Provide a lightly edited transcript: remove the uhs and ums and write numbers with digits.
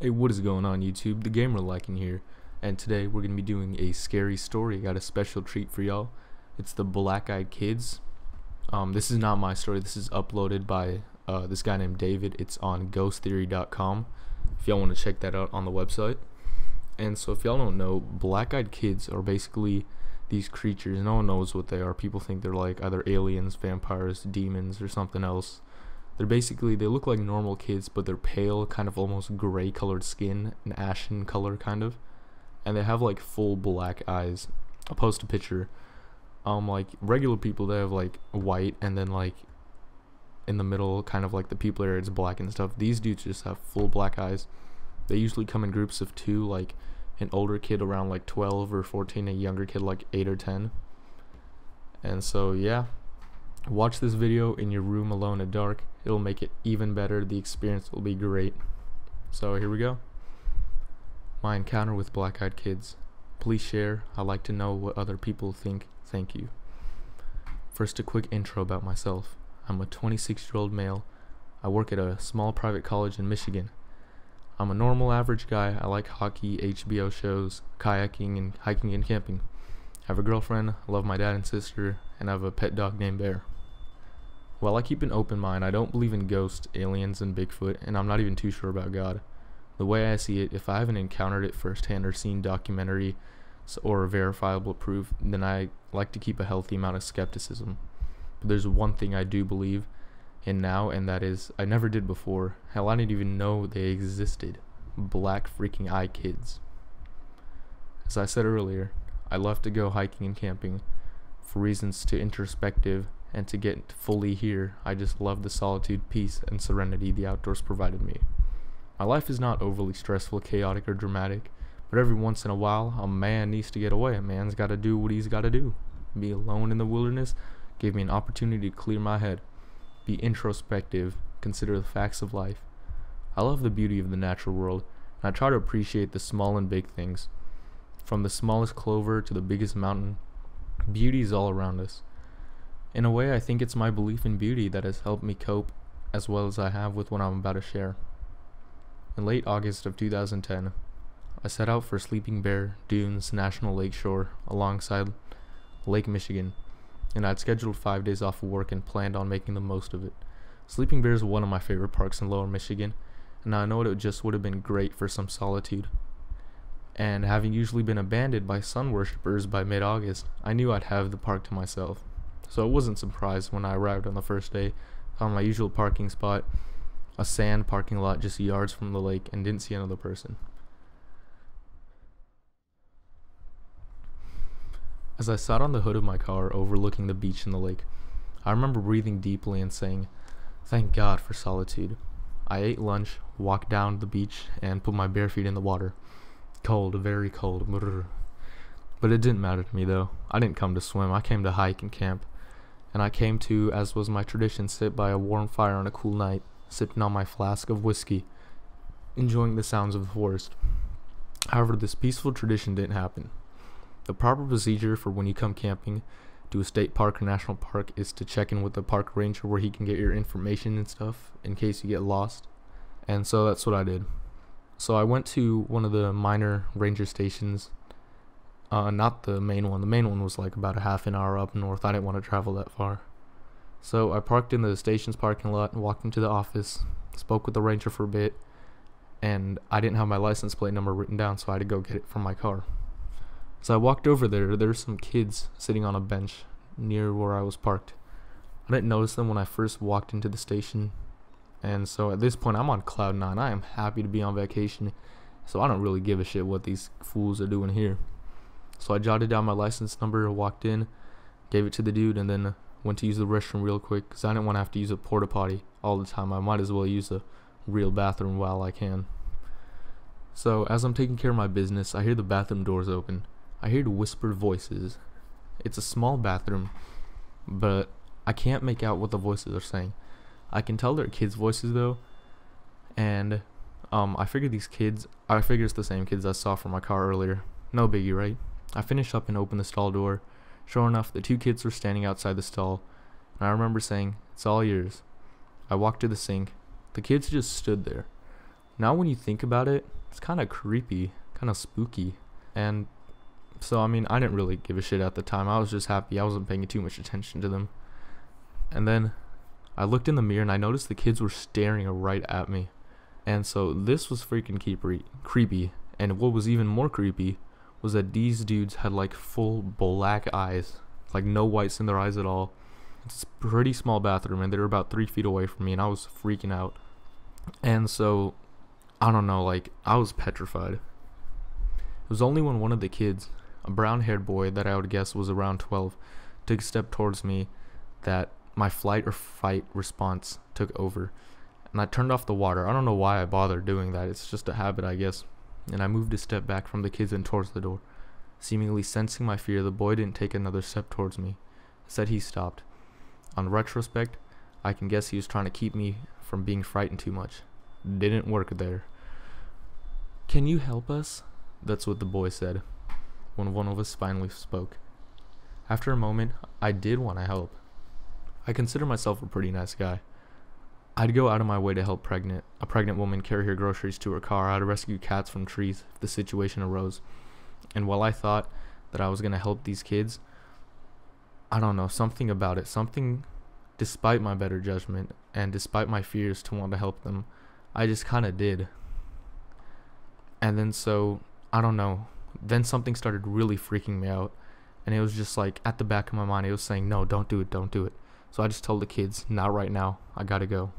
Hey, what is going on YouTube? The Gamer Lycan here, and today we're going to be doing a scary story. I got a special treat for y'all. It's the Black-Eyed Kids. This is not my story. This is uploaded by this guy named David. It's on ghosttheory.com if y'all want to check that out on the website. And so if y'all don't know, Black-Eyed Kids are basically these creatures. No one knows what they are. People think they're like either aliens, vampires, demons, or something else. They look like normal kids, but they're pale, kind of almost gray colored skin, an ashen color kind of, and they have like full black eyes. I'll post a picture. Like regular people, they have like white, and then like in the middle, kind of like the pupil area, it's black and stuff. These dudes just have full black eyes. They usually come in groups of two, like an older kid around like 12 or 14, a younger kid like 8 or 10. And so yeah, watch this video in your room alone at dark. It'll make it even better. The experience will be great. So here we go. My encounter with Black-Eyed Kids. Please share. I like to know what other people think. Thank you. First, a quick intro about myself. I'm a 26-year-old male. I work at a small private college in Michigan. I'm a normal average guy. I like hockey, HBO shows, kayaking, and hiking and camping. I have a girlfriend, I love my dad and sister, and I have a pet dog named Bear. While I keep an open mind, I don't believe in ghosts, aliens, and Bigfoot, and I'm not even too sure about God. The way I see it, if I haven't encountered it firsthand or seen documentary or verifiable proof, then I like to keep a healthy amount of skepticism. But there's one thing I do believe in now, and that is, I never did before. Hell, I didn't even know they existed. Black freaking eye kids. As I said earlier, I love to go hiking and camping for reasons to introspective and to get fully here. I just love the solitude, peace, and serenity the outdoors provided me. My life is not overly stressful, chaotic, or dramatic, but every once in a while, a man needs to get away. A man's got to do what he's got to do. Be alone in the wilderness gave me an opportunity to clear my head, be introspective, consider the facts of life. I love the beauty of the natural world, and I try to appreciate the small and big things. From the smallest clover to the biggest mountain, beauty is all around us. In a way, I think it's my belief in beauty that has helped me cope as well as I have with what I'm about to share. In late August of 2010, I set out for Sleeping Bear Dunes National Lakeshore alongside Lake Michigan, and I'd scheduled 5 days off of work and planned on making the most of it. Sleeping Bear is one of my favorite parks in Lower Michigan, and I know it just would have been great for some solitude. And having usually been abandoned by sun worshippers by mid-August, I knew I'd have the park to myself. So I wasn't surprised when I arrived on the first day, found my usual parking spot, a sand parking lot just yards from the lake, and didn't see another person. As I sat on the hood of my car overlooking the beach and the lake, I remember breathing deeply and saying, "Thank God for solitude." I ate lunch, walked down to the beach, and put my bare feet in the water. Cold, very cold. But it didn't matter to me though. I didn't come to swim, I came to hike and camp. And I came to, as was my tradition, sit by a warm fire on a cool night, sipping on my flask of whiskey, enjoying the sounds of the forest. However, this peaceful tradition didn't happen. The proper procedure for when you come camping to a state park or national park is to check in with the park ranger where he can get your information and stuff in case you get lost. And so that's what I did. So I went to one of the minor ranger stations. Not the main one. The main one was like about a half an hour up north. I didn't want to travel that far. So I parked in the station's parking lot and walked into the office, spoke with the ranger for a bit, and I didn't have my license plate number written down, so I had to go get it from my car. So I walked over there. There were some kids sitting on a bench near where I was parked. I didn't notice them when I first walked into the station, and so at this point I'm on cloud 9. I am happy to be on vacation, so I don't really give a shit what these fools are doing here. So I jotted down my license number, walked in, gave it to the dude, and then went to use the restroom real quick because I didn't want to have to use a porta potty all the time. I might as well use a real bathroom while I can. So as I'm taking care of my business, I hear the bathroom doors open. I hear whispered voices. It's a small bathroom, but I can't make out what the voices are saying. I can tell they're kids' voices though, and I figure it's the same kids I saw from my car earlier. No biggie, right? I finished up and opened the stall door. Sure enough, the two kids were standing outside the stall, and I remember saying, "It's all yours." I walked to the sink. The kids just stood there. Now when you think about it, it's kind of creepy, kind of spooky. And so, I mean, I didn't really give a shit at the time. I was just happy. I wasn't paying too much attention to them. And then I looked in the mirror and I noticed the kids were staring right at me. And so this was freaking creepy. And what was even more creepy was that these dudes had like full black eyes, like no whites in their eyes at all. It's a pretty small bathroom and they were about 3 feet away from me, and I was freaking out. And so, I don't know, like, I was petrified. It was only when one of the kids, a brown haired boy that I would guess was around 12, took a step towards me that my flight or fight response took over. And I turned off the water. I don't know why I bothered doing that. It's just a habit, I guess. And I moved a step back from the kids and towards the door. Seemingly sensing my fear, the boy didn't take another step towards me. Instead, he stopped. On retrospect, I can guess he was trying to keep me from being frightened too much. Didn't work there. "Can you help us?" That's what the boy said, when one of us finally spoke. After a moment, I did want to help. I consider myself a pretty nice guy. I'd go out of my way to help a pregnant woman carry her groceries to her car. I'd rescue cats from trees if the situation arose. And while I thought that I was going to help these kids, I don't know, something about it, something, despite my better judgment and despite my fears to want to help them, I just kind of did. And then so, I don't know, then something started really freaking me out. And it was just like, at the back of my mind, it was saying, no, don't do it, don't do it. So I just told the kids, not right now, I gotta go.